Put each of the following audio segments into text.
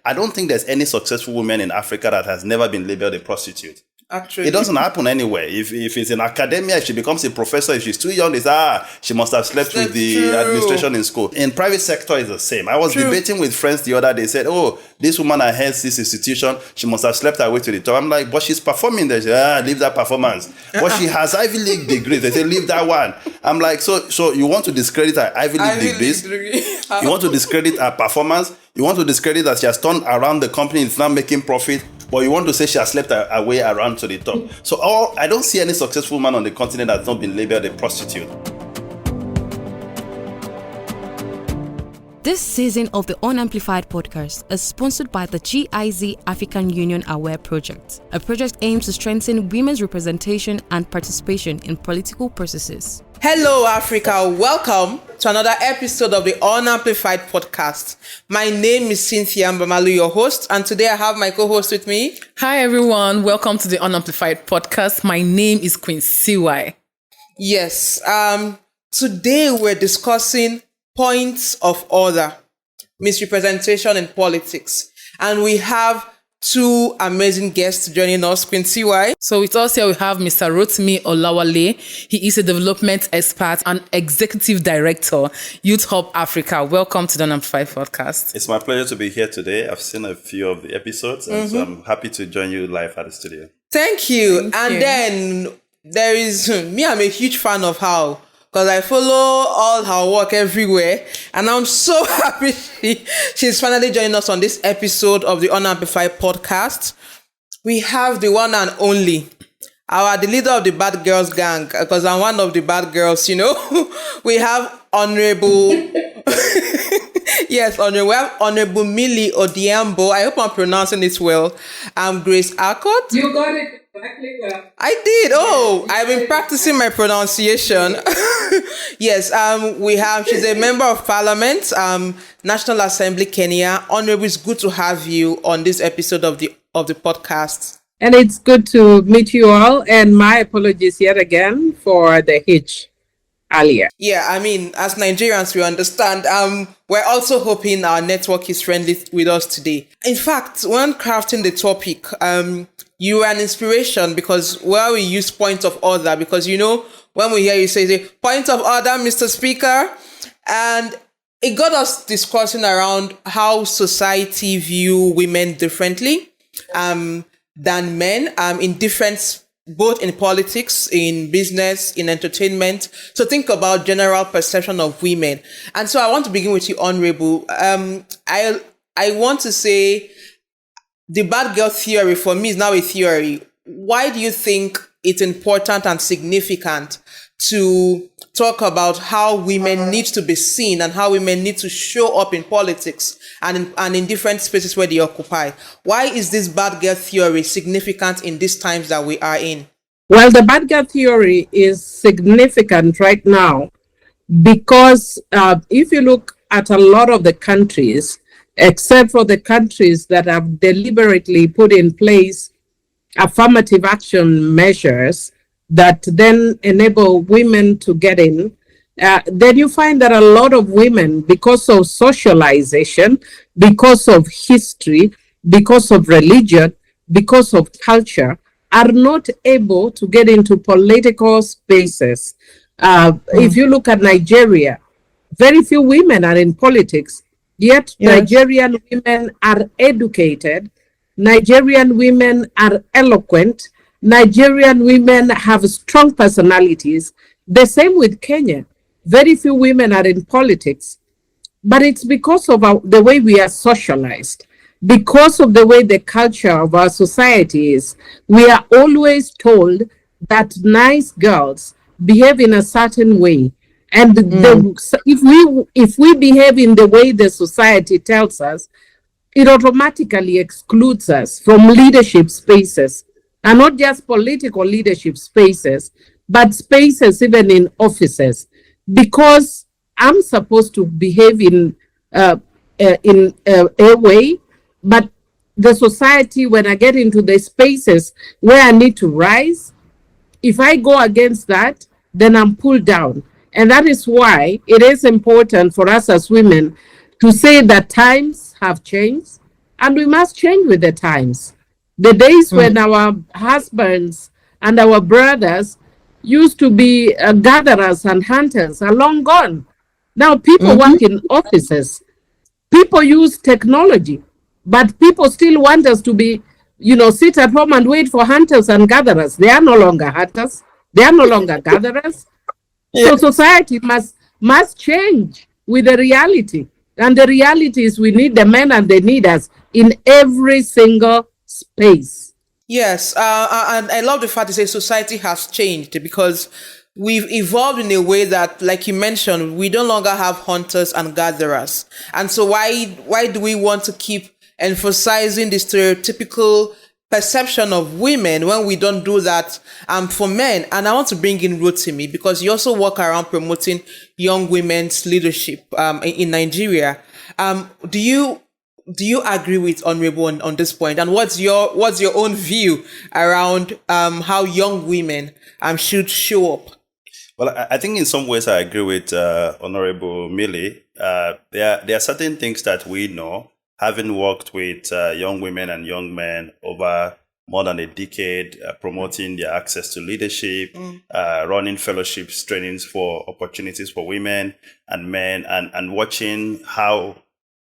I don't think there's any successful woman in Africa that has never been labeled a prostitute. Actually, it doesn't happen anywhere. If it's in academia, if she becomes a professor, if she's too young, she must have slept with the administration in school. In private sector, it's the same. I was debating with friends the other day. Said, "Oh, this woman heads this institution. She must have slept her way to the top." I'm like, "But she's performing there." She said, leave that performance. But she has Ivy League degrees. They say, "Leave that one." I'm like, so you want to discredit her Ivy League degrees? You want to discredit her performance? You want to discredit that she has turned around the company, it's now making profit? But you want to say she has slept her way around to the top. So I don't see any successful man on the continent that's not been labeled a prostitute. This season of the Unamplified podcast is sponsored by the GIZ African Union Aware Project. A project aims to strengthen women's representation and participation in political processes. Hello, Africa. Welcome to another episode of the Unamplified podcast. My name is Cynthia Mbamalu, your host, and today I have my co-host with me. Hi, everyone. Welcome to the Unamplified podcast. My name is Queen CY. Yes. Today we're discussing points of order, misrepresentation in politics, and we have two amazing guests joining us, Queen CY. So with us here we have Mr. Rotimi Olawale. He is a development expert and executive director, Youth Hub Africa. Welcome to the Unamplified podcast. It's my pleasure to be here today. I've seen a few of the episodes, and so I'm happy to join you live at the studio. Thank you. Then there is me. I'm a huge fan of her, because I follow all her work everywhere. And I'm so happy she's finally joining us on this episode of the Unamplified podcast. We have the one and only, the leader of the bad girls gang, because I'm one of the bad girls, you know. We have Honorable, yes, Honorable, we have Honorable Millie Odiambo. I hope I'm pronouncing it well. Grace Akot. You got it. I did. I've been practicing my pronunciation. Yes, she's a member of parliament, National Assembly Kenya. Honorable, it's good to have you on this episode of the podcast. And it's good to meet you all, and my apologies yet again for the hitch earlier. Yeah, I mean, as Nigerians, we understand. We're also hoping our network is friendly with us today. In fact, when crafting the topic, you were an inspiration, because we use point of order, because, you know, when we hear you say, point of order, Mr. Speaker, and it got us discussing around how society view women differently than men, in different, both in politics, in business, in entertainment. So think about general perception of women. And so I want to begin with you, Honorable. I want to say, the bad girl theory for me is now a theory. Why do you think it's important and significant to talk about how women need to be seen and how women need to show up in politics and in different spaces where they occupy? Why is this bad girl theory significant in these times that we are in? Well, the bad girl theory is significant right now because if you look at a lot of the countries, except for the countries that have deliberately put in place affirmative action measures that then enable women to get in, then you find that a lot of women, because of socialization, because of history, because of religion, because of culture, are not able to get into political spaces. If you look at Nigeria, very few women are in politics. Yet Nigerian women are educated, Nigerian women are eloquent, Nigerian women have strong personalities. The same with Kenya. Very few women are in politics, but it's because of the way we are socialized, because of the way the culture of our society is. We are always told that nice girls behave in a certain way. And if we behave in the way the society tells us, it automatically excludes us from leadership spaces, and not just political leadership spaces, but spaces even in offices, because I'm supposed to behave in a way, but the society, when I get into the spaces where I need to rise, if I go against that, then I'm pulled down. And that is why it is important for us as women to say that times have changed, And we must change with the times. The days when our husbands and our brothers used to be gatherers and hunters are long gone. Now people work in offices. People use technology, but people still want us to be, sit at home and wait for hunters and gatherers. They are no longer hunters. They are no longer gatherers. So society must change with the reality. And the reality is we need the men and they need us in every single space. Yes, and I love the fact you say society has changed, because we've evolved in a way that, like you mentioned, we no longer have hunters and gatherers. And so why do we want to keep emphasizing the stereotypical perception of women when we don't do that for men? And I want to bring in Rotimi, because you also work around promoting young women's leadership in Nigeria. Do you agree with Honorable on this point? And what's your own view around how young women should show up? Well, I think in some ways I agree with Honorable Millie. There are certain things that we know, having worked with young women and young men over more than a decade, promoting their access to leadership, running fellowships, trainings for opportunities for women and men, and watching how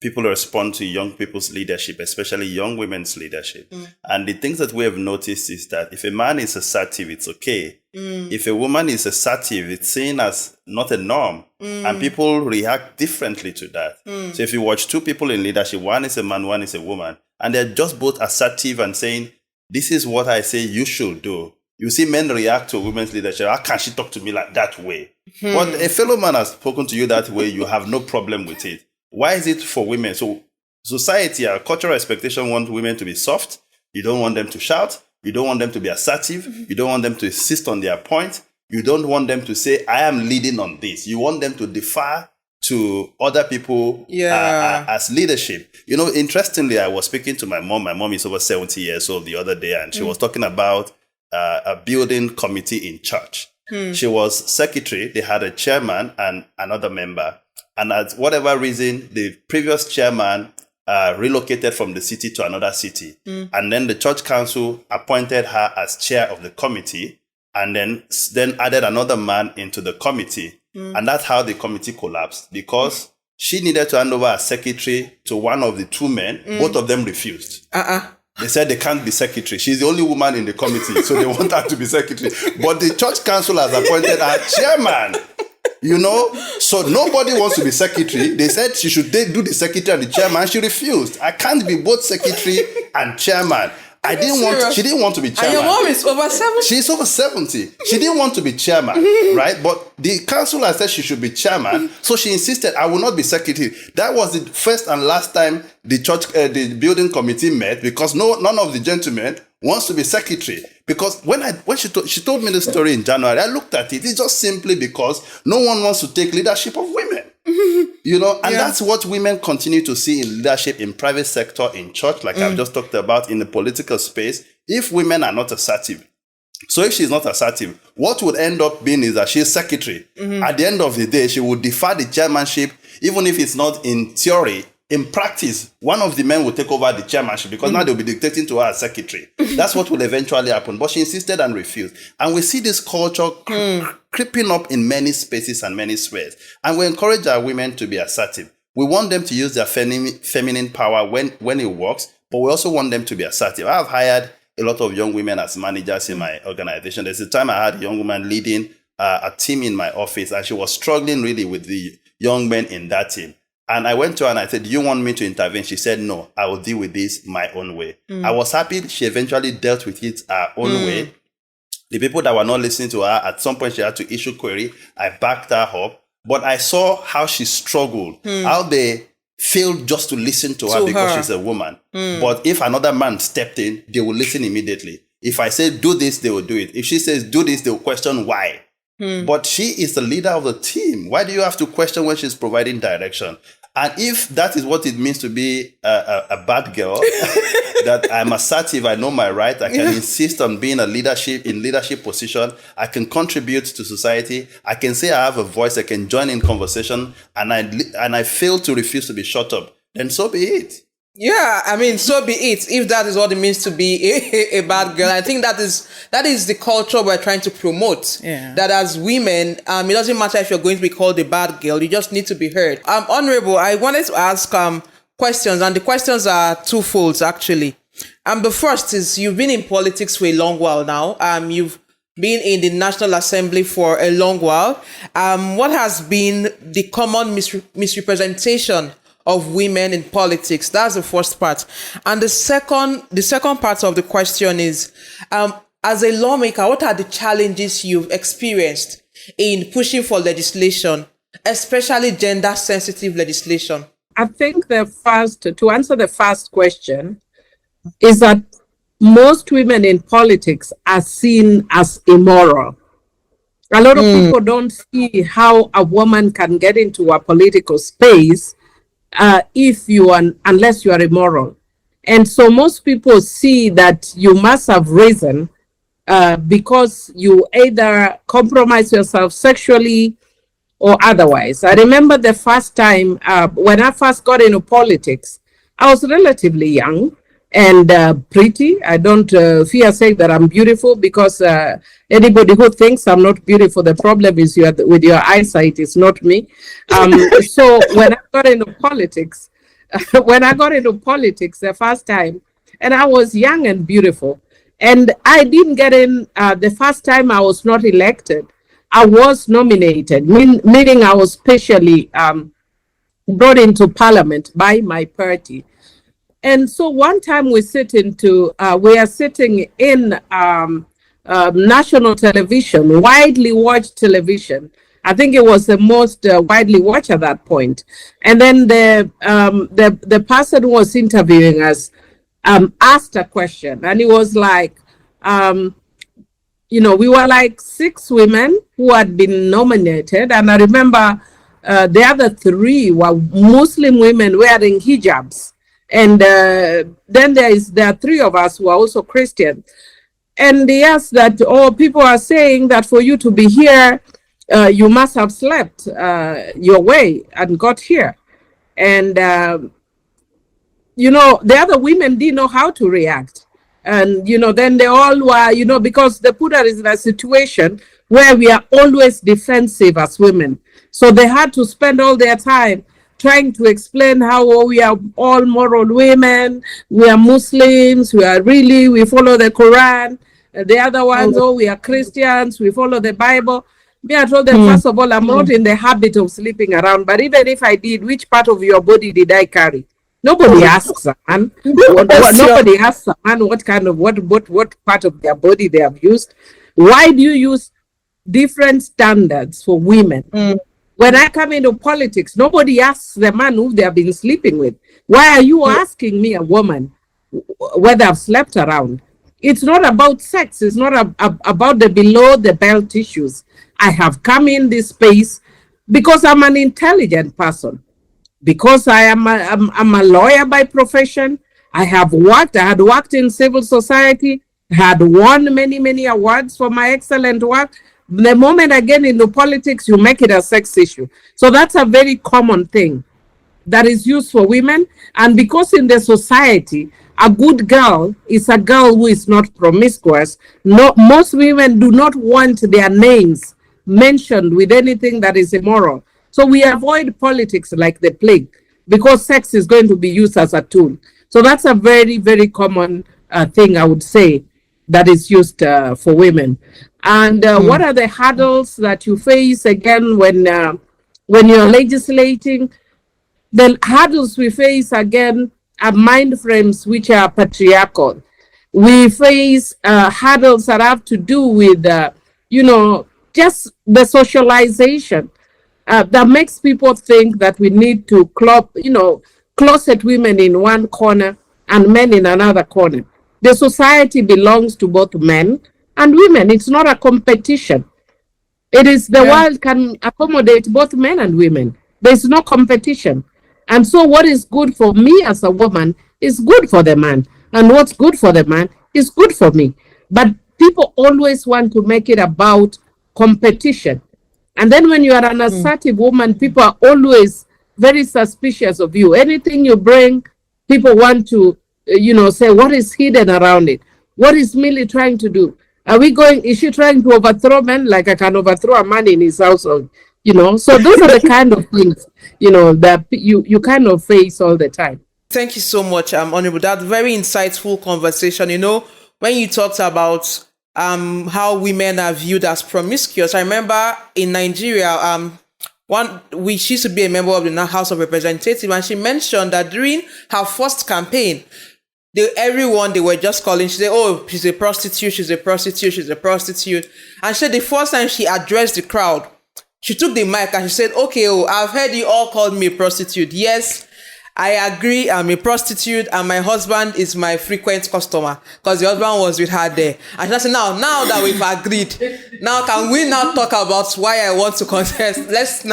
people respond to young people's leadership, especially young women's leadership. And the things that we have noticed is that if a man is assertive, it's okay. If a woman is assertive, it's seen as not a norm, and people react differently to that. So if you watch two people in leadership, one is a man, one is a woman, and they're just both assertive and saying, this is what I say you should do. You see men react to women's leadership. How can she talk to me like that way? But a fellow man has spoken to you that way, you have no problem with it. Why is it for women? So society, our cultural expectation want women to be soft. You don't want them to shout. You don't want them to be assertive. You don't want them to insist on their point. You don't want them to say, I am leading on this. You want them to defer to other people as leadership. Interestingly, I was speaking to my mom. My mom is over 70 years old the other day, and she was talking about a building committee in church. She was secretary. They had a chairman and another member. And at whatever reason, the previous chairman relocated from the city to another city. And then the church council appointed her as chair of the committee, and then added another man into the committee. And that's how the committee collapsed, because she needed to hand over as secretary to one of the two men. Both of them refused. They said they can't be secretary. She's the only woman in the committee, so they want her to be secretary. But the church council has appointed her chairman. So nobody wants to be secretary. They said she should do the secretary and the chairman. She refused. I can't be both secretary and chairman. She didn't want to be chairman. And your mom is over 70? She's over 70. She didn't want to be chairman, right? But the councillor said she should be chairman. So she insisted, I will not be secretary. That was the first and last time the building committee met, because none of the gentlemen wants to be secretary. Because when she told me the story in January, I looked at it. It's just simply because no one wants to take leadership of women. And that's what women continue to see in leadership in private sector, in church, like I've just talked about, in the political space. If women are not assertive, so if she's not assertive, what would end up being is that she's secretary. At the end of the day, she would defer the chairmanship, even if it's not in theory. In practice, one of the men will take over the chairmanship, because now they'll be dictating to her as secretary. That's what will eventually happen. But she insisted and refused. And we see this culture creeping up in many spaces and many spheres. And we encourage our women to be assertive. We want them to use their feminine power when it works, but we also want them to be assertive. I have hired a lot of young women as managers in my organization. There's a time I had a young woman leading a team in my office, and she was struggling really with the young men in that team. And I went to her and I said, do you want me to intervene? She said, no, I will deal with this my own way. I was happy she eventually dealt with it her own way. The people that were not listening to her, at some point she had to issue query. I backed her up. But I saw how she struggled, how they failed just to listen to her because she's a woman. But if another man stepped in, they will listen immediately. If I say do this, they will do it. If she says do this, they will question why. But she is the leader of the team. Why do you have to question when she's providing direction? And if that is what it means to be a bad girl, that I'm assertive, I know my right, I can insist on being in leadership position, I can contribute to society, I can say I have a voice, I can join in conversation, and I fail to refuse to be shut up, then so be it. Yeah, I mean, so be it. If that is what it means to be a bad girl, I think that is the culture we're trying to promote. Yeah. That as women, it doesn't matter if you're going to be called a bad girl. You just need to be heard. Honorable, I wanted to ask questions, and the questions are twofold actually. The first is, you've been in politics for a long while now. You've been in the National Assembly for a long while. What has been the common misrepresentation of women in politics? That's the first part. And the second part of the question is, as a lawmaker, what are the challenges you've experienced in pushing for legislation, especially gender sensitive legislation? I think to answer the first question, is that most women in politics are seen as immoral. A lot of people don't see how a woman can get into a political space unless you are immoral. And so most people see that you must have risen because you either compromise yourself sexually or otherwise. I remember the first time when I first got into politics, I was relatively young and pretty. I don't fear saying that I'm beautiful, because anybody who thinks I'm not beautiful, the problem is with your eyesight, it's not me. So when I got into politics, the first time, and I was young and beautiful, and I didn't get in the first time I was not elected. I was nominated, meaning I was specially brought into parliament by my party. And so one time we are sitting in national television, widely watched television. I think it was the most widely watched at that point. And then the person who was interviewing us asked a question, and it was like, we were like 6 women who had been nominated, and I remember the other 3 were Muslim women wearing hijabs. And then there are 3 of us who are also Christian. And they asked that, people are saying that for you to be here, you must have slept your way and got here. And, the other women didn't know how to react. And, then they all were, because they put us in a situation where we are always defensive as women. So they had to spend all their time trying to explain how we are all moral women, we are Muslims, we follow the Quran. The other ones, we are Christians, we follow the Bible. Me, I told them, first of all, I'm not in the habit of sleeping around, but even if I did, which part of your body did I carry? Nobody asks a man. Nobody asks a man what part of their body they have used. Why do you use different standards for women? When I come into politics, nobody asks the man who they have been sleeping with. Why are you asking me, a woman, whether I've slept around? It's not about sex. It's not about the below the belt issues. I have come in this space because I'm an intelligent person, because I'm a lawyer by profession. I had worked in civil society, had won many awards for my excellent work. The moment I get into politics, you make it a sex issue. So that's a very common thing that is used for women. And because in the society, a good girl is a girl who is not promiscuous. Most women do not want their names mentioned with anything that is immoral. So we avoid politics like the plague, because sex is going to be used as a tool. So that's a very, very common thing, I would say, that is used for women. And what are the hurdles that you face again when you're legislating? The hurdles we face again are mind frames which are patriarchal. We face hurdles that have to do with, just the socialization that makes people think that we need to closet women in one corner and men in another corner. The society belongs to both men and women. It's not a competition. It is the world can accommodate both men and women. There's no competition. And so what is good for me as a woman is good for the man. And what's good for the man is good for me. But people always want to make it about competition. And then when you are an assertive woman, people are always very suspicious of you. Anything you bring, people want to, say what is hidden around it. What is Millie trying to do? Is she trying to overthrow men like I can overthrow a man in his household? So those are the kind of things, that you kind of face all the time. Thank you so much, Honorable. That very insightful conversation. When you talked about how women are viewed as promiscuous, I remember in Nigeria, she used to be a member of the House of Representatives, and she mentioned that during her first campaign, everyone they were just calling, she said, oh, she's a prostitute, she's a prostitute, she's a prostitute. And she said the first time she addressed the crowd, she took the mic and she said, okay, I've heard you all call me a prostitute. Yes, I agree, I'm a prostitute, and my husband is my frequent customer, because the husband was with her there. And she said, now that we've agreed, now can we now talk about why I want to contest?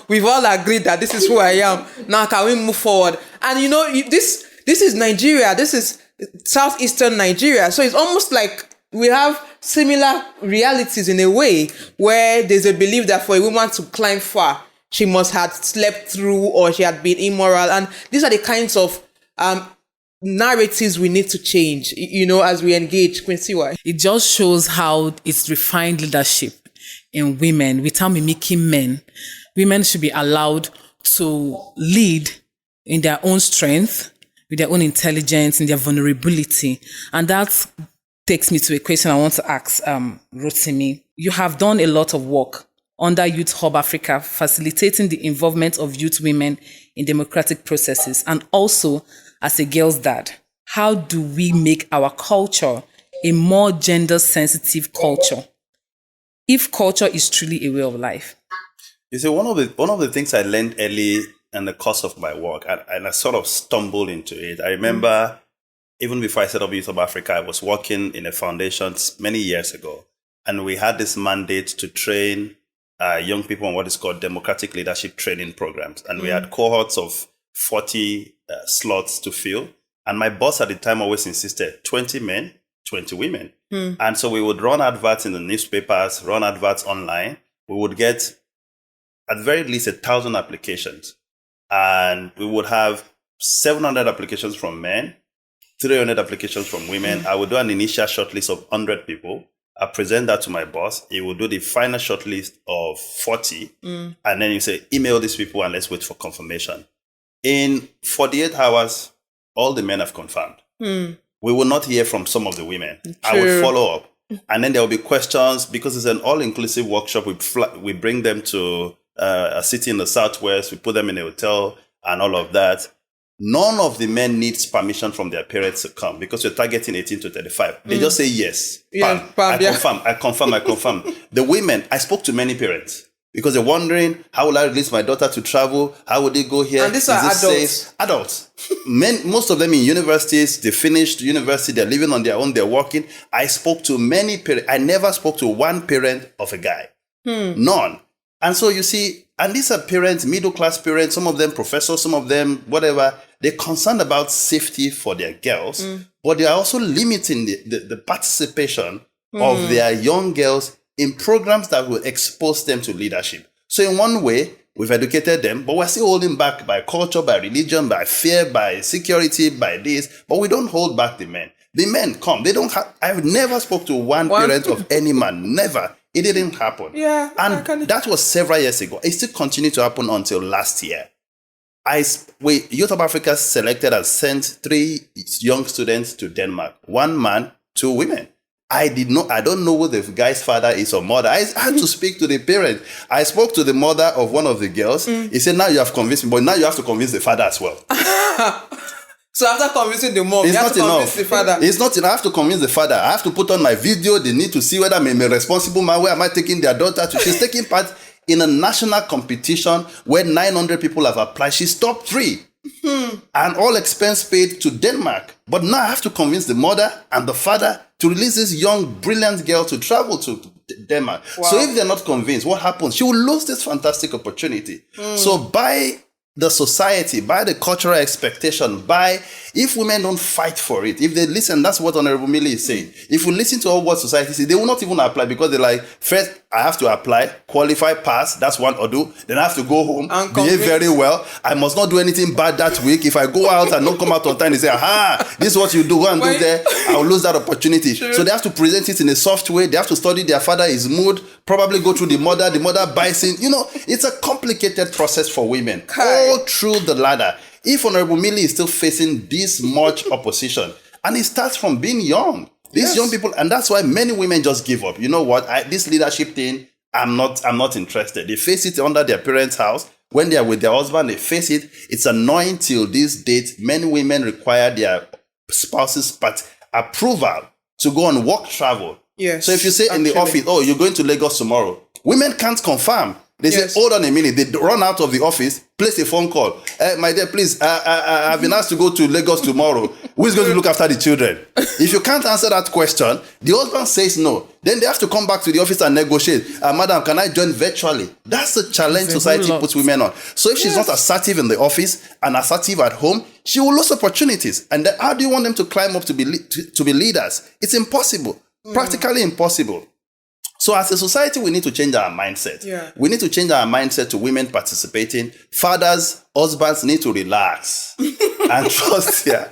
We've all agreed that this is who I am. Now can we move forward? And this is Nigeria, this is southeastern Nigeria. So it's almost like we have similar realities in a way, where there's a belief that for a woman to climb far, she must have slept through or she had been immoral. And these are the kinds of narratives we need to change, as we engage. Quincy, why? It just shows how it's refined leadership in women without mimicking men. Women should be allowed to lead in their own strength, with their own intelligence, in their vulnerability. And that takes me to a question I want to ask Rotimi. You have done a lot of work under Youth Hub Africa, facilitating the involvement of youth women in democratic processes, and also as a girl's dad. How do we make our culture a more gender-sensitive culture, if culture is truly a way of life? You see, one of the things I learned early in the course of my work, and I sort of stumbled into it. I remember even before I set up Youth Hub Africa, I was working in a foundation many years ago, and we had this mandate to train young people on what is called democratic leadership training programs. And we had cohorts of 40 slots to fill. And my boss at the time always insisted, 20 men, 20 women. And so we would run adverts in the newspapers, run adverts online. We would get at the very least 1,000 applications. And we would have 700 applications from men, 300 applications from women. I would do an initial shortlist of 100 people. I present that to my boss. He will do the final shortlist of 40. And then you say, email these people and let's wait for confirmation. In 48 hours, all the men have confirmed. We will not hear from some of the women. True. I will follow up. And then there will be questions, because it's an all-inclusive workshop. We bring them to a city in the Southwest. We put them in a hotel and all of that. None of the men needs permission from their parents to come, because we're targeting 18 to 35. They just say yes. I confirm. The women, I spoke to many parents, because they're wondering, how will I release my daughter to travel? How would they go here? And these are adults. Safe? Adults. Men, most of them in universities, they finished university, they're living on their own, they're working. I spoke to many parents. I never spoke to one parent of a guy. None. And so you see, and these are parents, middle-class parents, some of them professors, some of them whatever. They're concerned about safety for their girls, but they are also limiting the participation of their young girls in programs that will expose them to leadership. So in one way, we've educated them, but we're still holding back by culture, by religion, by fear, by security, by this, but we don't hold back the men. The men come. I've never spoke to one parent of any man. Never. It didn't happen. Yeah. And that was several years ago. It still continued to happen until last year. Youth Hub Africa selected and sent 3 young students to Denmark. 1 man, 2 women. I don't know who the guy's father is or mother. I had to speak to the parent. I spoke to the mother of one of the girls. He said, now you have convinced me, but now you have to convince the father as well. So after convincing the mom, you have to convince the father. It's not enough. I have to convince the father. I have to put on my video. They need to see whether I'm a responsible man. Where am I taking their daughter to? She's taking part in a national competition where 900 people have applied. She's top 3. And all expense paid to Denmark. But now I have to convince the mother and the father to release this young, brilliant girl to travel to Denmark. Wow. So if they're not convinced, what happens? She will lose this fantastic opportunity. So by the society, by the cultural expectation, by If women don't fight for it, if they listen, that's what Honorable Millie is saying. If we listen to all what society says, they will not even apply because they're like, first, I have to apply, qualify, pass, that's one ordo. Then I have to go home, behave very well. I must not do anything bad that week. If I go out and not come out on time, they say, aha, this is what you do, go and do there. I'll lose that opportunity. True. So they have to present it in a soft way. They have to study their father, his mood, probably go through the mother buys in. It's a complicated process for women. All through the ladder. If Honorable Millie is still facing this much opposition, and it starts from being young. These young people, and that's why many women just give up. You know what? This leadership thing, I'm not interested. They face it under their parents' house. When they are with their husband, they face it. It's annoying till this date. Many women require their spouse's approval to go on work travel. Yes. So if you say in the office, oh, you're going to Lagos tomorrow, women can't confirm. They say, hold on a minute. They run out of the office, place a phone call. My dear, please, I've been asked to go to Lagos tomorrow. Who is going to look after the children? If you can't answer that question, the husband says no. Then they have to come back to the office and negotiate. Madam, can I join virtually? That's the challenge society puts women on. So if she's not assertive in the office and assertive at home, she will lose opportunities. And then how do you want them to climb up to be leaders? It's impossible. Practically impossible. So as a society, we need to change our mindset. Yeah. We need to change our mindset to women participating. Fathers, husbands need to relax and trust their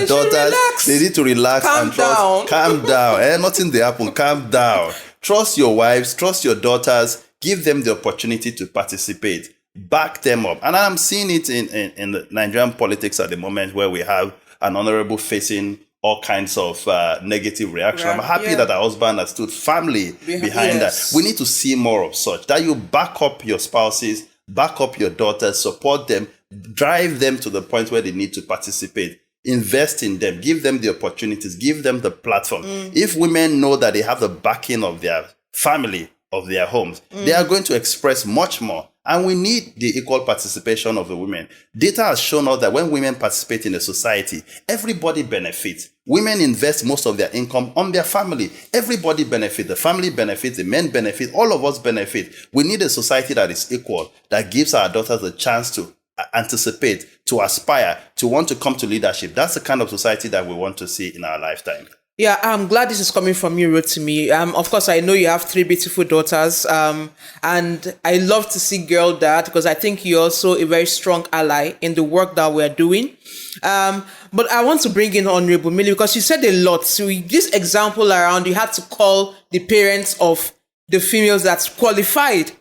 daughters. They need to relax and trust. Calm down. Nothing they happen. Calm down. Trust your wives. Trust your daughters. Give them the opportunity to participate. Back them up. And I'm seeing it in the Nigerian politics at the moment where we have an honorable facing all kinds of negative reaction. I'm happy that our husband has stood firmly behind that. We need to see more of such. That you back up your spouses, back up your daughters, support them, drive them to the point where they need to participate. Invest in them, give them the opportunities, give them the platform. If women know that they have the backing of their family, of their homes, they are going to express much more. And we need the equal participation of the women. Data has shown us that when women participate in a society, everybody benefits. Women invest most of their income on their family. Everybody benefits. The family benefits, the men benefit, all of us benefit. We need a society that is equal, that gives our daughters a chance to anticipate, to aspire, to want to come to leadership. That's the kind of society that we want to see in our lifetime. Yeah, I'm glad this is coming from you, Rotimi. Of course, I know you have 3 beautiful daughters, and I love to see girl dad because I think you're also a very strong ally in the work that we're doing. But I want to bring in Honorable Millie because you said a lot. So this example around, you had to call the parents of the females that's qualified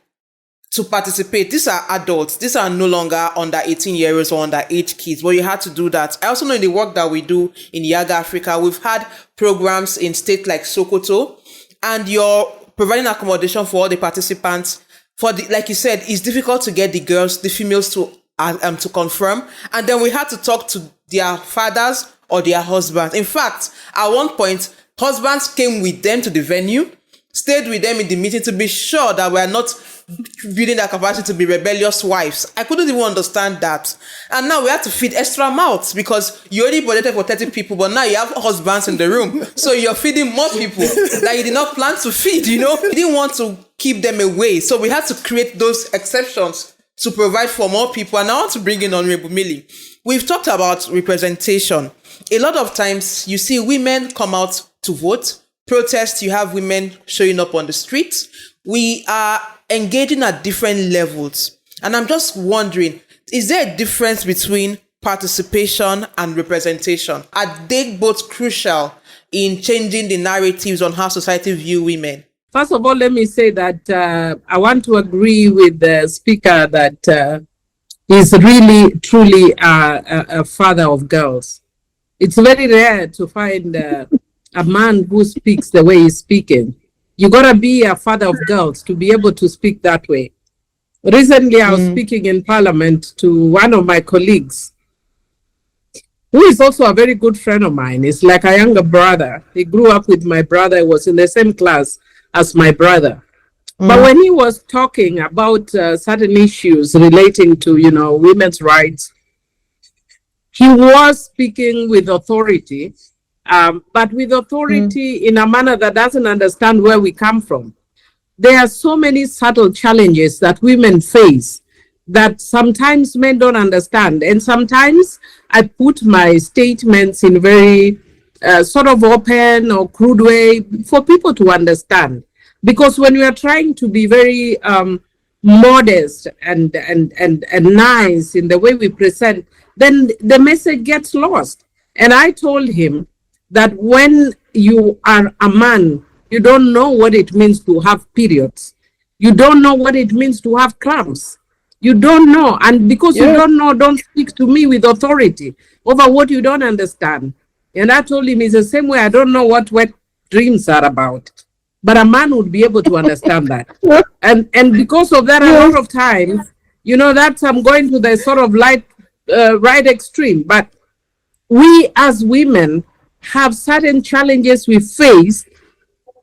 to participate. These are adults. These are no longer under 18-year-olds or underage kids, but you had to do that. I also know in the work that we do in Yaga Africa, we've had programs in states like Sokoto, and you're providing accommodation for all the participants. Like you said, it's difficult to get the females to confirm, and then we had to talk to their fathers or their husbands. In fact, at one point, husbands came with them to the venue, stayed with them in the meeting to be sure that we're not building their capacity to be rebellious wives. I couldn't even understand that. And now we have to feed extra mouths because you already budgeted for 30 people, but now you have husbands in the room. So you're feeding more people that you did not plan to feed, You didn't want to keep them away. So we had to create those exceptions to provide for more people. And I want to bring in Honorable Millie. We've talked about representation. A lot of times you see women come out to vote, protest, you have women showing up on the streets. We are engaging at different levels. And I'm just wondering, is there a difference between participation and representation? Are they both crucial in changing the narratives on how society view women? First of all, let me say that I want to agree with the speaker that he's really, truly a father of girls. It's very rare to find a man who speaks the way he's speaking. You gotta be a father of girls to be able to speak that way. Recently, I was speaking in Parliament to one of my colleagues, who is also a very good friend of mine. He's like a younger brother. He grew up with my brother. He was in the same class as my brother. But when he was talking about certain issues relating to, women's rights, he was speaking with authority. But with authority in a manner that doesn't understand where we come from. There are so many subtle challenges that women face that sometimes men don't understand. And sometimes I put my statements in very sort of open or crude way for people to understand. Because when we are trying to be very modest and nice in the way we present, then the message gets lost. And I told him that when you are a man, you don't know what it means to have periods. You don't know what it means to have cramps. You don't know. And because you don't know, don't speak to me with authority over what you don't understand. And I told him it's the same way I don't know what wet dreams are about. But a man would be able to understand that. And because of that, a lot of times, you know, that's I'm going to the sort of right extreme. But we as women have certain challenges we face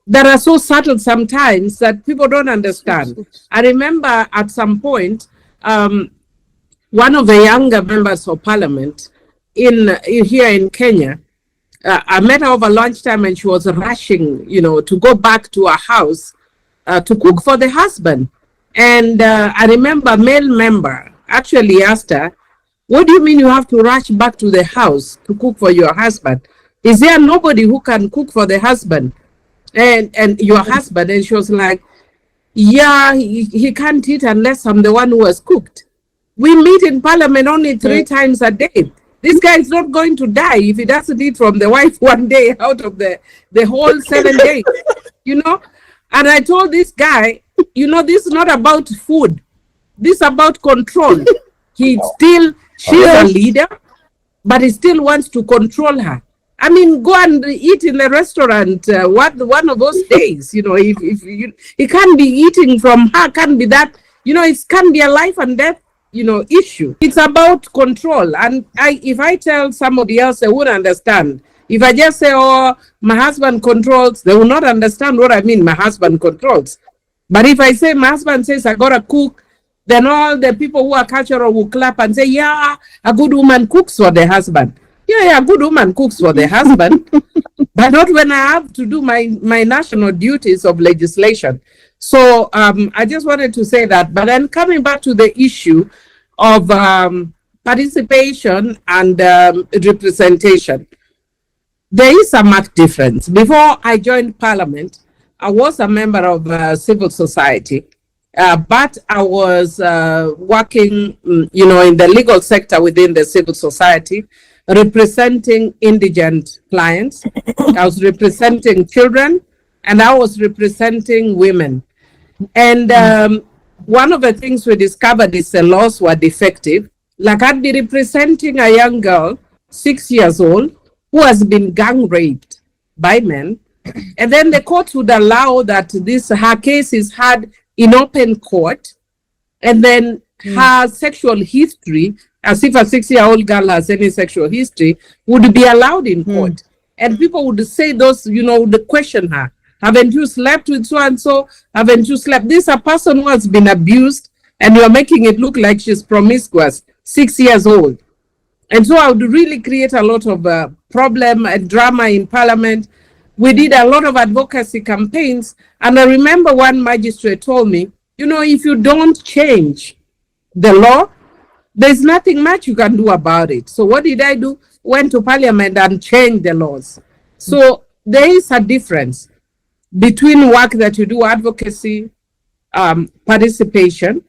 that are so subtle sometimes that people don't understand. I remember at some point, one of the younger members of parliament here in Kenya, I met her over lunchtime and she was rushing, you know, to go back to her house to cook for the husband. And I remember a male member actually asked her, what do you mean you have to rush back to the house to cook for your husband? Is there nobody who can cook for the husband and your husband? And she was like, yeah, he can't eat unless I'm the one who has cooked. We meet in parliament only 3 times a day. This guy is not going to die if he doesn't eat from the wife one day out of the whole 7 days, you know? And I told this guy, you know, this is not about food. This is about control. She's a leader, but he still wants to control her. I mean, go and eat in the restaurant one of those days, you know, if he can't be eating from her, can't be that, you know, it can be a life and death, you know, issue. It's about control. And if I tell somebody else, they wouldn't understand. If I just say, oh, my husband controls, they will not understand what I mean, my husband controls. But if I say, my husband says, I gotta cook, then all the people who are cultural will clap and say, yeah, a good woman cooks for the husband. Yeah, a good woman cooks for the husband, but not when I have to do my national duties of legislation. So I just wanted to say that. But then coming back to the issue of participation and representation, there is a marked difference. Before I joined Parliament, I was a member of civil society. But I was working, you know, in the legal sector within the civil society, representing indigent clients. I was representing children, and I was representing women. And one of the things we discovered is the laws were defective. Like I'd be representing a young girl, 6 years old, who has been gang raped by men. And then the court would allow that her case is had in open court, and then her sexual history, as if a 6-year-old girl has any sexual history, would be allowed in court. And people would say those, you know, would question her. Haven't you slept with so-and-so? Haven't you slept? This is a person who has been abused, and you're making it look like she's promiscuous, 6 years old. And so I would really create a lot of problem and drama in Parliament. We did a lot of advocacy campaigns. And I remember one magistrate told me, you know, if you don't change the law, there's nothing much you can do about it. So what did I do? Went to Parliament and changed the laws. So there is a difference between work that you do, advocacy, participation,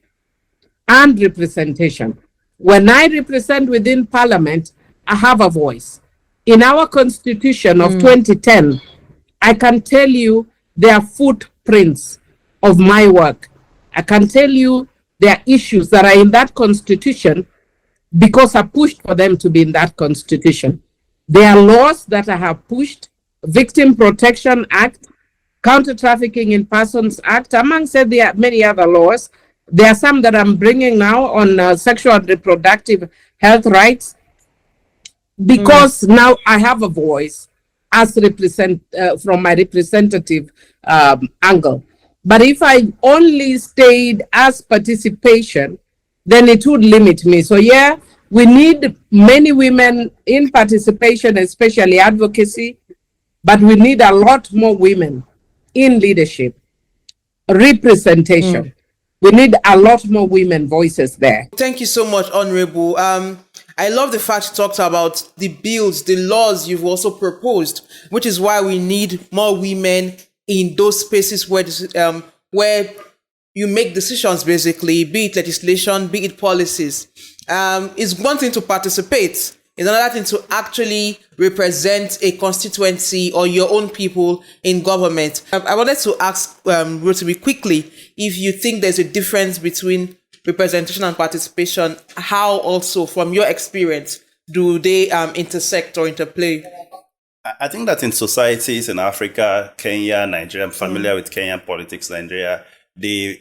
and representation. When I represent within Parliament, I have a voice. In our Constitution of 2010, I can tell you there are footprints of my work. I can tell you there are issues that are in that Constitution because I pushed for them to be in that Constitution. There are laws that I have pushed, Victim Protection Act, Counter-Trafficking in Persons Act, amongst many other laws. There are some that I'm bringing now on sexual and reproductive health rights, because now I have a voice as from my representative angle. But if I only stayed as participation, then it would limit me. So yeah, we need many women in participation, especially advocacy, but we need a lot more women in leadership, representation. We need a lot more women voices there. Thank you so much, Honorable. I love the fact you talked about the bills, the laws you've also proposed, which is why we need more women in those spaces where you make decisions, basically, be it legislation, be it policies. It's one thing to participate. It's another thing to actually represent a constituency or your own people in government. I wanted to ask Rotimi quickly if you think there's a difference between representation and participation. How also, from your experience, do they intersect or interplay? I think that in societies in Africa, Kenya, Nigeria, I'm familiar with Kenyan politics, Nigeria, the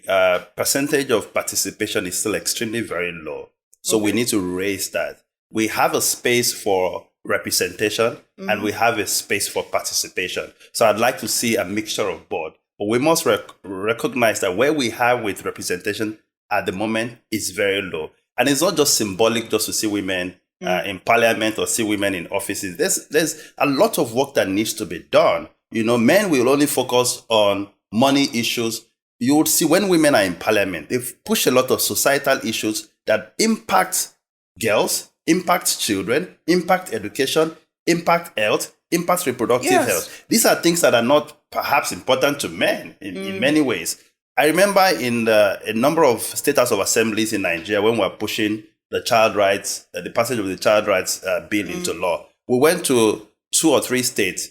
percentage of participation is still extremely very low. So we need to raise that. We have a space for representation and we have a space for participation. So I'd like to see a mixture of both. But we must recognize that where we have with representation at the moment is very low. And it's not just symbolic just to see women in parliament or see women in offices. There's a lot of work that needs to be done. You know, men will only focus on money issues. You would see when women are in parliament, they push a lot of societal issues that impact girls, impact children, impact education, impact health, impact reproductive health. These are things that are not perhaps important to men in many ways. I remember in a number of state house of assemblies in Nigeria when we were pushing the child rights, the passage of the child rights bill into law. We went to 2 or 3 states.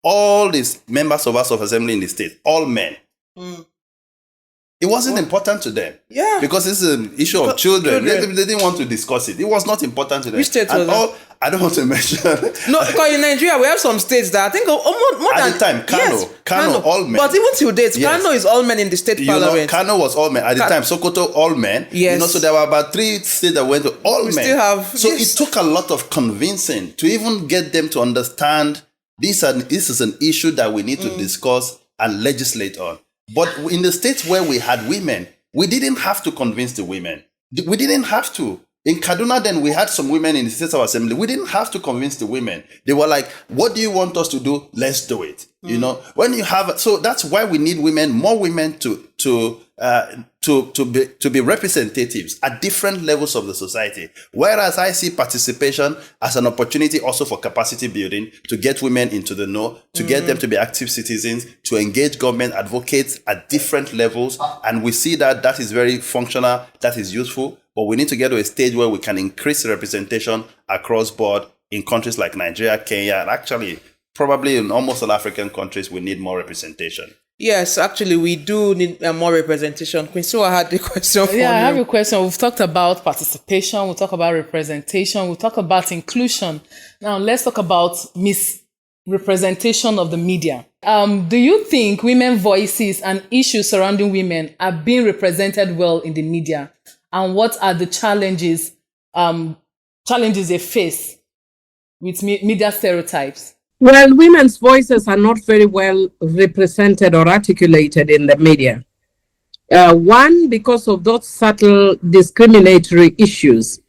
All these members of House of Assembly in the state, all men. It wasn't important to them. Yeah. Because this is an issue of children. They didn't want to discuss it. It was not important to them. Which state was that? I don't want to mention. No, because in Nigeria, we have some states that I think more at than... the time, Kano, all men. But even till date, Kano is all men in the state parliament. Kano was all men. At the time, Sokoto, all men. Yes. You know, so there were about 3 states that went to all men. Still have... So it took a lot of convincing to even get them to understand this is an issue that we need to discuss and legislate on. But in the states where we had women, we didn't have to convince the women. We didn't have to. In Kaduna, then we had some women in the State of Assembly. We didn't have to convince the women. They were like, what do you want us to do? Let's do it. You know, when you have, so that's why we need women, more women to be representatives at different levels of the society. Whereas I see participation as an opportunity also for capacity building, to get women into the know, to get them to be active citizens, to engage government advocates at different levels. And we see that is very functional, that is useful. But we need to get to a stage where we can increase representation across board in countries like Nigeria, Kenya, and actually probably in almost all African countries, we need more representation. Yes, actually, we do need more representation. Queen Sue, I had the question for you. Yeah, I have a question. We've talked about participation. We'll talk about representation. We'll talk about inclusion. Now, let's talk about misrepresentation of the media. Do you think women's voices and issues surrounding women are being represented well in the media? And what are the challenges they face with media stereotypes? Well, women's voices are not very well represented or articulated in the media. One, because of those subtle discriminatory issues.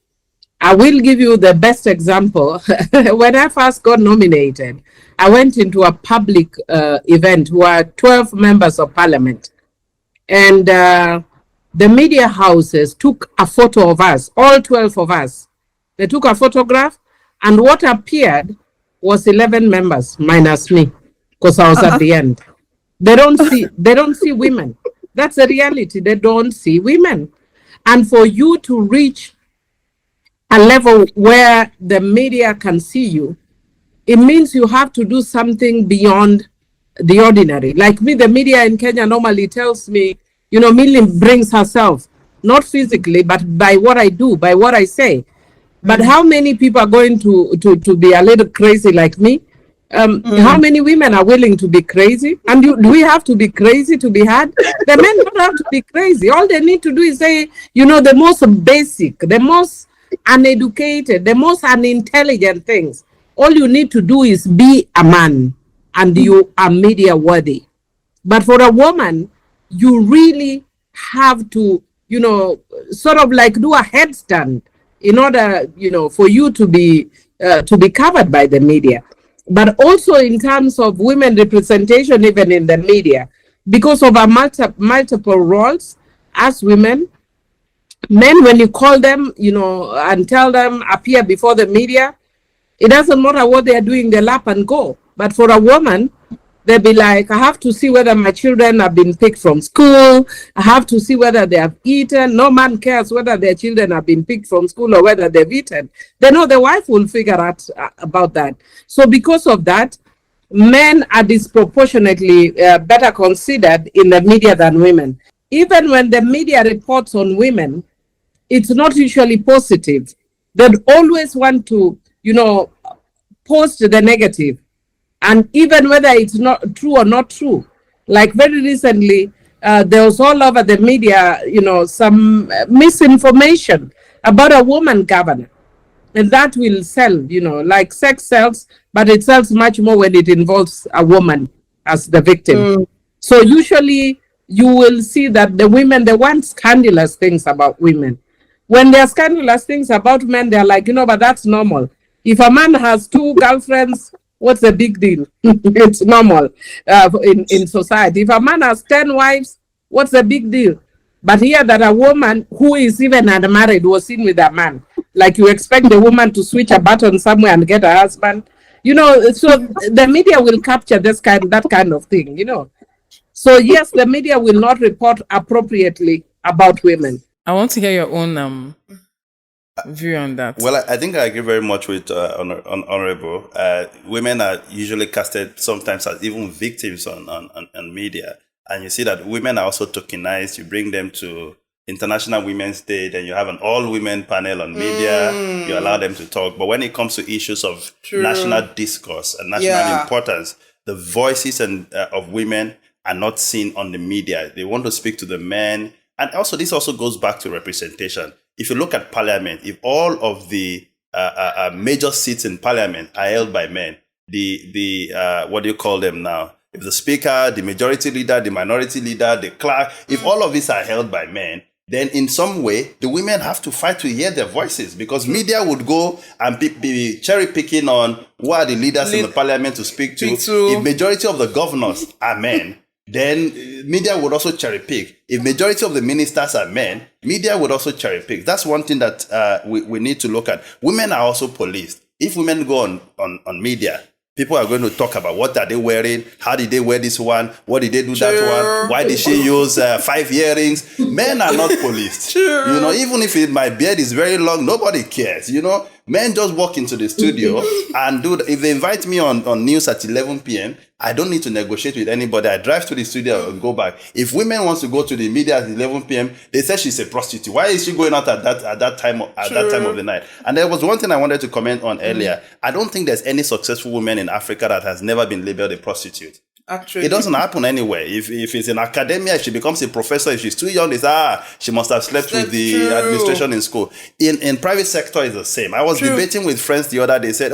I will give you the best example. When I first got nominated, I went into a public event where 12 members of parliament and the media houses took a photo of us, all 12 of us. They took a photograph, and what appeared was 11 members minus me, because I was at the end. They don't see women. That's the reality. They don't see women. And for you to reach a level where the media can see you, it means you have to do something beyond the ordinary. Like me, the media in Kenya normally tells me, you know, Millie brings herself, not physically, but by what I do, by what I say. But how many people are going to be a little crazy like me? How many women are willing to be crazy? And do we have to be crazy to be heard? The men don't have to be crazy. All they need to do is say, you know, the most basic, the most uneducated, the most unintelligent things. All you need to do is be a man, and you are media worthy. But for a woman, you really have to, you know, sort of like do a headstand in order, you know, for you to be covered by the media. But also in terms of women representation, even in the media, because of our multiple roles, as women, men, when you call them, and tell them appear before the media, it doesn't matter what they are doing, they lap and go. But for a woman, they'll be like, I have to see whether my children have been picked from school. I have to see whether they have eaten. No man cares whether their children have been picked from school or whether they've eaten. They know the wife will figure out about that. So because of that, men are disproportionately better considered in the media than women. Even when the media reports on women, it's not usually positive. They'd always want to, post the negative. And even whether it's not true or not true, like very recently, there was all over the media, some misinformation about a woman governor. And that will sell, like sex sells, but it sells much more when it involves a woman as the victim. So usually you will see that the women, they want scandalous things about women. When there are scandalous things about men, they're like, but that's normal. If a man has 2 girlfriends, what's the big deal? It's normal in society. If a man has 10 wives, what's the big deal? But here that a woman who is even unmarried was seen with a man. Like you expect the woman to switch a button somewhere and get a husband. So the media will capture that kind of thing, So yes, the media will not report appropriately about women. I want to hear your own view on that. Well, I think I agree very much with Honorable. Women are usually casted sometimes as even victims on media. And you see that women are also tokenized. You bring them to International Women's Day, then you have an all-women panel on media. You allow them to talk. But when it comes to issues of national discourse and national importance, the voices of women are not seen on the media. They want to speak to the men. And also, this also goes back to representation. If you look at parliament, if all of the major seats in parliament are held by men, what do you call them now? If the speaker, the majority leader, the minority leader, the clerk, if all of these are held by men, then in some way, the women have to fight to hear their voices, because media would go and be cherry picking on who are the leaders in the parliament to speak to. If majority of the governors are men, then media would also cherry pick. If majority of the ministers are men, media would also cherry pick. That's one thing that we need to look at. Women are also policed. If women go on media, people are going to talk about what are they wearing, how did they wear this one, what did they do that one, why did she use 5 earrings. Men are not policed. Even if my beard is very long, nobody cares. Men just walk into the studio and if they invite me on news at 11 p.m., I don't need to negotiate with anybody. I drive to the studio and go back. If women wants to go to the media at 11 p.m., they say she's a prostitute. Why is she going out at that time of the night? And there was one thing I wanted to comment on earlier. I don't think there's any successful woman in Africa that has never been labeled a prostitute. Actually, it doesn't happen anywhere. If it's in academia, if she becomes a professor, if she's too young, they say, she must have slept with the administration in school. In private sector, it's the same. I was debating with friends the other day. Said,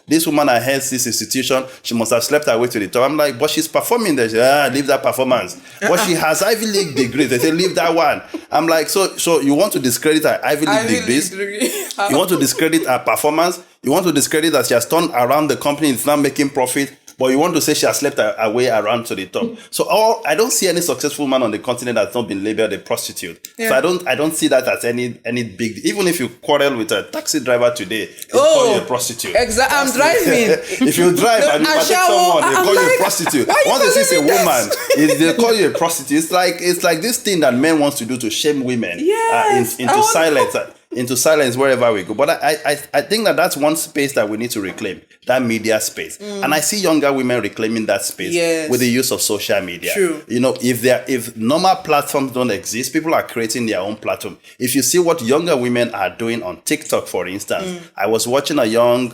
this woman heads this institution, she must have slept her way to the top. I'm like, but she's performing there. She said, leave that performance. But she has Ivy League degrees. They say, leave that one. I'm like, so you want to discredit her Ivy League degrees? You want to discredit her performance? You want to discredit that she has turned around the company, it's now making profit? But you want to say she has slept her way around to the top. So I don't see any successful man on the continent that's not been labeled a prostitute. Yeah. So I don't see that as any big. Even if you quarrel with a taxi driver today, they call you a prostitute. Exactly. I'm driving. If you drive and you protect someone, they call you a prostitute. Once they see a woman, they call you a prostitute. It's like this thing that men wants to do to shame women into silence. Into silence wherever we go. But I think that's one space that we need to reclaim, that media space. And I see younger women reclaiming that space with the use of social media. True. If normal platforms don't exist, people are creating their own platform. If you see what younger women are doing on TikTok, for instance, I was watching a young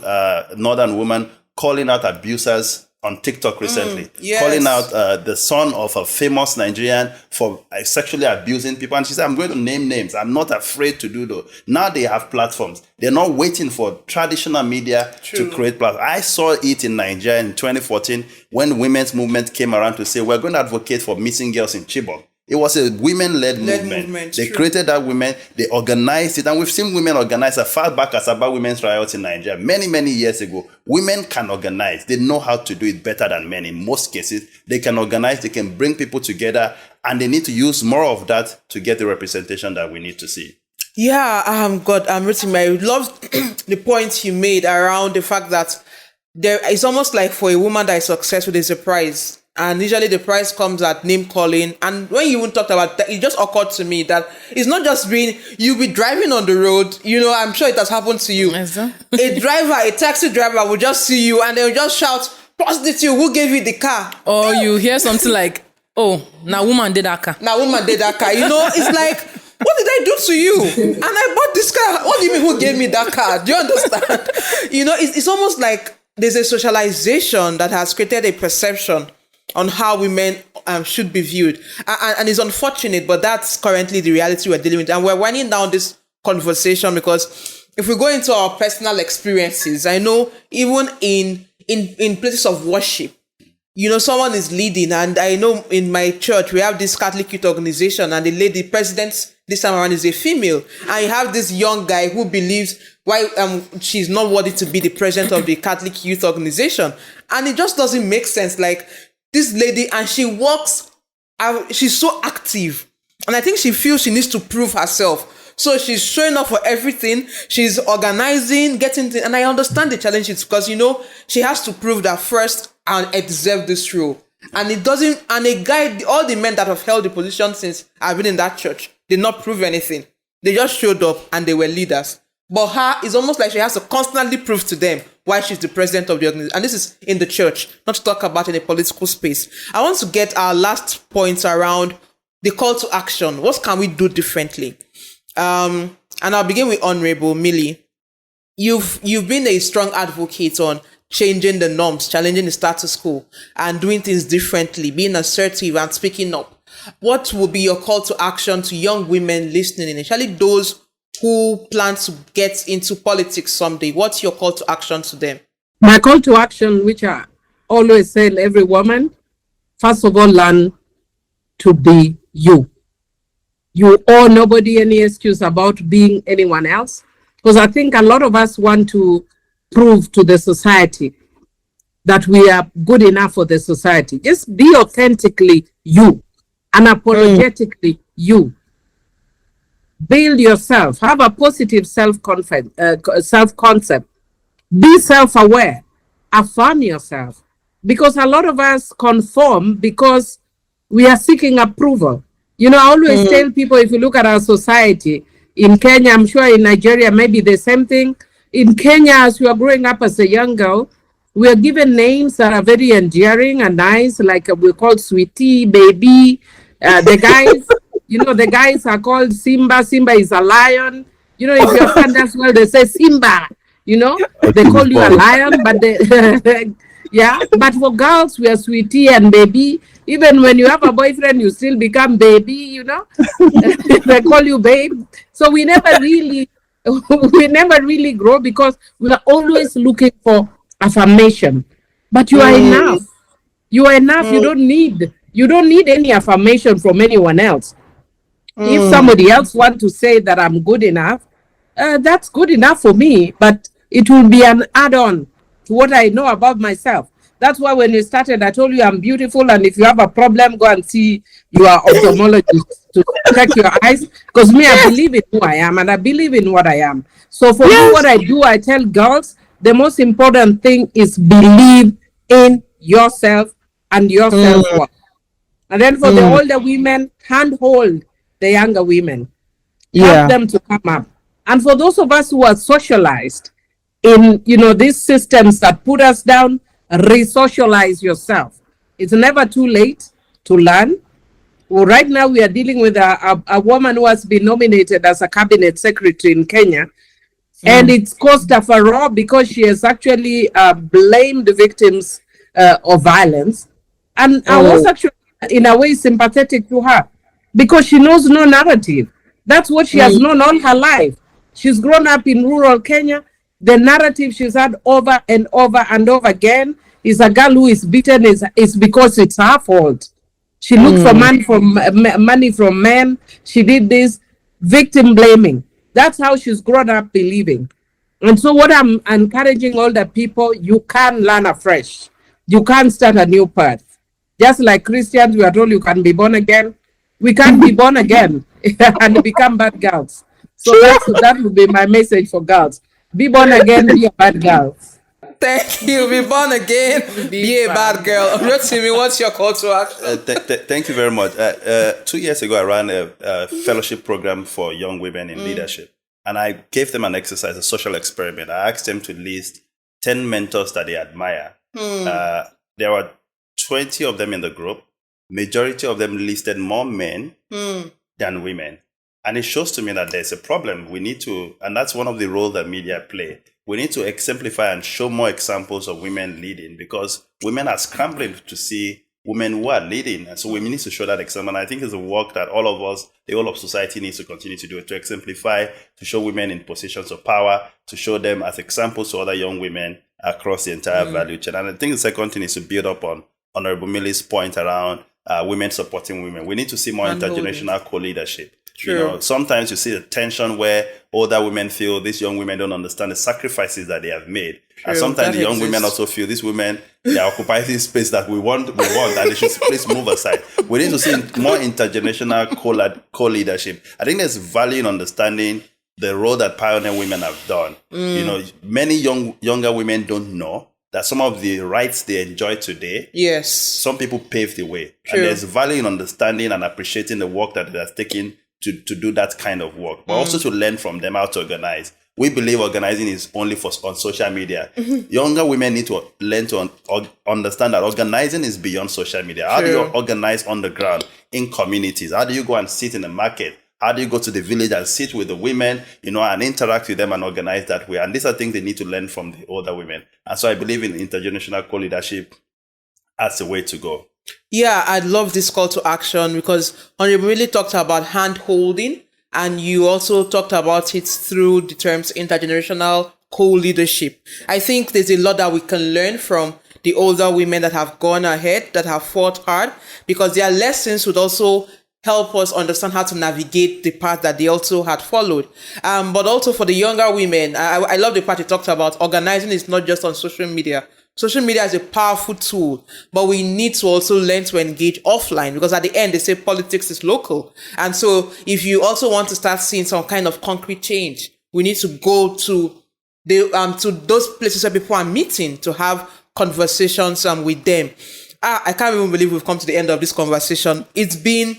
northern woman calling out abusers on TikTok recently, calling out the son of a famous Nigerian for sexually abusing people. And she said, I'm going to name names. I'm not afraid to do that. Now they have platforms. They're not waiting for traditional media to create platforms. I saw it in Nigeria in 2014 when women's movement came around to say, we're going to advocate for missing girls in Chibok. It was a women-led movement. They created that women, they organized it, and we've seen women organize as far back as about women's riots in Nigeria many, many years ago. Women can organize. They know how to do it better than men in most cases. They can organize, they can bring people together, and they need to use more of that to get the representation that we need to see. Yeah, God, Rotimi, I love the point you made around the fact that it's almost like for a woman that is successful, there's a prize. And usually the prize comes at name calling. And when you even talked about that, it just occurred to me that it's not just you'll be driving on the road. I'm sure it has happened to you. Yes, a taxi driver will just see you and they'll just shout, prostitute, who gave you the car? Or you hear something like, oh, now woman did that car. It's like, what did I do to you? And I bought this car. What do you mean, who gave me that car? Do you understand? It's almost like there's a socialization that has created a perception on how women should be viewed. And it's unfortunate, but that's currently the reality we're dealing with. And we're winding down this conversation because if we go into our personal experiences, I know even in places of worship, someone is leading, and I know in my church, we have this Catholic youth organization, and the president this time around is a female. And you have this young guy who believes why she's not worthy to be the president of the Catholic youth organization. And it just doesn't make sense. Like, this lady, and she works, she's so active. And I think she feels she needs to prove herself. So she's showing up for everything. She's organizing, and I understand the challenges because, she has to prove that first, and I deserve this role. And it doesn't, and all the men that have held the position since I've been in that church did not prove anything. They just showed up and they were leaders. But her, it's almost like she has to constantly prove to them why she's the president of the organization. And this is in the church, not to talk about in a political space. I want to get our last points around the call to action. What can we do differently? And I'll begin with Honorable Millie. You've been a strong advocate on changing the norms, challenging the status quo, and doing things differently, being assertive and speaking up. What will be your call to action to young women listening, especially those who plan to get into politics someday? What's your call to action to them? My call to action, which I always tell every woman, first of all, learn to be you. You owe nobody any excuse about being anyone else. Because I think a lot of us want to prove to the society that we are good enough for the society. Just be authentically you, unapologetically you. Build yourself. Have a positive self-concept. Be self-aware. Affirm yourself. Because a lot of us conform because we are seeking approval. I always tell people, if you look at our society, in Kenya, I'm sure in Nigeria, maybe the same thing. In Kenya, as you are growing up as a young girl, we are given names that are very endearing and nice, like we're called sweetie, baby. The guys... the guys are called Simba. Simba is a lion. If your son does well, they say Simba. They call you a lion, but but for girls, we are sweetie and baby. Even when you have a boyfriend, you still become baby, They call you babe. So we never really grow because we are always looking for affirmation. But you are enough. You are enough. You don't need any affirmation from anyone else. If somebody else wants to say that I'm good enough, that's good enough for me, but it will be an add-on to what I know about myself. That's why when you started, I told you I'm beautiful, and if you have a problem, go and see your ophthalmologist to check your eyes, because me, I believe in who I am, and I believe in what I am. So for me, what I do, I tell girls, the most important thing is believe in yourself and your self-worth. And then for the older women, handhold the younger women, help them to come up. And for those of us who are socialized in, these systems that put us down, re-socialize yourself. It's never too late to learn. Well, right now we are dealing with a woman who has been nominated as a cabinet secretary in Kenya. And it's caused a furore because she has actually blamed the victims of violence. And I was actually, in a way, sympathetic to her, because she knows no narrative. That's what she has known all her life. She's grown up in rural Kenya. The narrative she's had over and over and over again is a girl who is beaten is because it's her fault. She looked for money from men. She did this victim blaming. That's how she's grown up believing. And so what I'm encouraging all the people, you can learn afresh. You can start a new path. Just like Christians, we are told you can be born again. We can't be born again and become bad girls. So that would be my message for girls. Be born again, be a bad girl. Thank you. Be born again. Be a bad girl. Rotimi, what's your call to action? Thank you very much. 2 years ago, I ran a fellowship program for young women in leadership. And I gave them an exercise, a social experiment. I asked them to list 10 mentors that they admire. There were 20 of them in the group. Majority of them listed more men than women. And it shows to me that there's a problem. We need to, and that's one of the roles that media play. We need to exemplify and show more examples of women leading, because women are scrambling to see women who are leading. And so we need to show that example. And I think it's a work that all of us, the whole of society needs to continue to do, to exemplify, to show women in positions of power, to show them as examples to other young women across the entire value chain. And I think the second thing is to build up on Honorable Millie's point around women supporting women. We need to see more intergenerational co-leadership. True. You know, sometimes you see the tension where older women feel these young women don't understand the sacrifices that they have made. True. And sometimes the young women also feel these women, they are occupying this space that we want, and they should please move aside. We need to see more intergenerational co-leadership. I think there's value in understanding the role that pioneer women have done. You know, many younger women don't know that some of the rights they enjoy today, some people paved the way. True. And there's value in understanding and appreciating the work that it has taken to do that kind of work, but also to learn from them how to organize. We believe organizing is only on social media. Younger women need to learn to understand that organizing is beyond social media. How do you organize on the ground in communities? How do you go and sit in the market? How do you go to the village and sit with the women, you know, and interact with them and organize that way? And these are things they need to learn from the older women. And so I believe in intergenerational co-leadership as the way to go. Yeah, I love this call to action, because Honorable really talked about hand holding, and you also talked about it through the terms intergenerational co-leadership. I think there's a lot that we can learn from the older women that have gone ahead, that have fought hard, because their lessons would also help us understand how to navigate the path that they also had followed. But also for the younger women, I love the part you talked about. Organizing is not just on social media. Social media is a powerful tool, but we need to also learn to engage offline, because at the end, they say politics is local. And so if you also want to start seeing some kind of concrete change, we need to go to those places where people are meeting to have conversations with them. I can't even believe we've come to the end of this conversation. It's been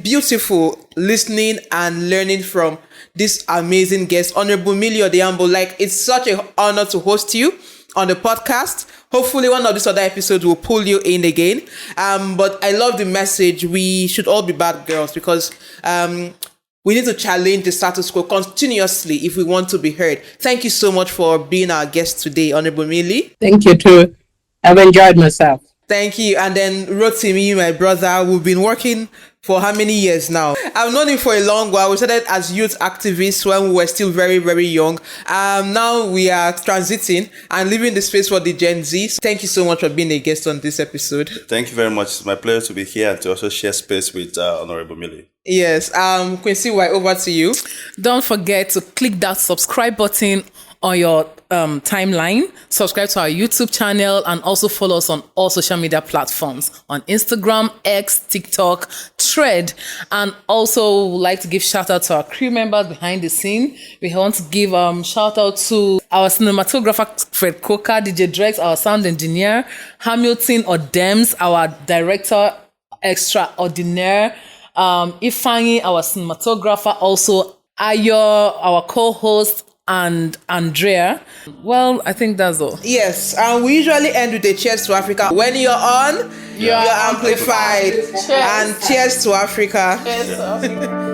beautiful listening and learning from this amazing guest, Honorable Millie Odeyambo. Like, it's such an honor to host you on the podcast. Hopefully one of these other episodes will pull you in again. But I love the message. We should all be bad girls, because we need to challenge the status quo continuously if we want to be heard. Thank you so much for being our guest today, Honorable Millie. Thank you too. I've enjoyed myself. Thank you. And then Rotimi, my brother, we've been working for how many years now? I've known him for a long while. We started as youth activists when we were still very, very young. Now we are transiting and leaving the space for the Gen Z. Thank you so much for being a guest on this episode. Thank you very much. It's my pleasure to be here and to also share space with Honorable Millie. Yes. Quincy, over to you. Don't forget to click that subscribe button on your timeline, subscribe to our YouTube channel, and also follow us on all social media platforms on Instagram, X, TikTok, Thread. And also like to give shout out to our crew members behind the scene. We want to give shout out to our cinematographer Fredcoker, DJ Drexx, our sound engineer, Hamilton Odems, our director extraordinaire, Ifeanyi, our cinematographer, also Ayo, our co-host, and Andrea. Well, I think that's all. Yes, and we usually end with a cheers to Africa. When you're on, you're amplified. Cheers. And cheers to Africa. Cheers to Africa.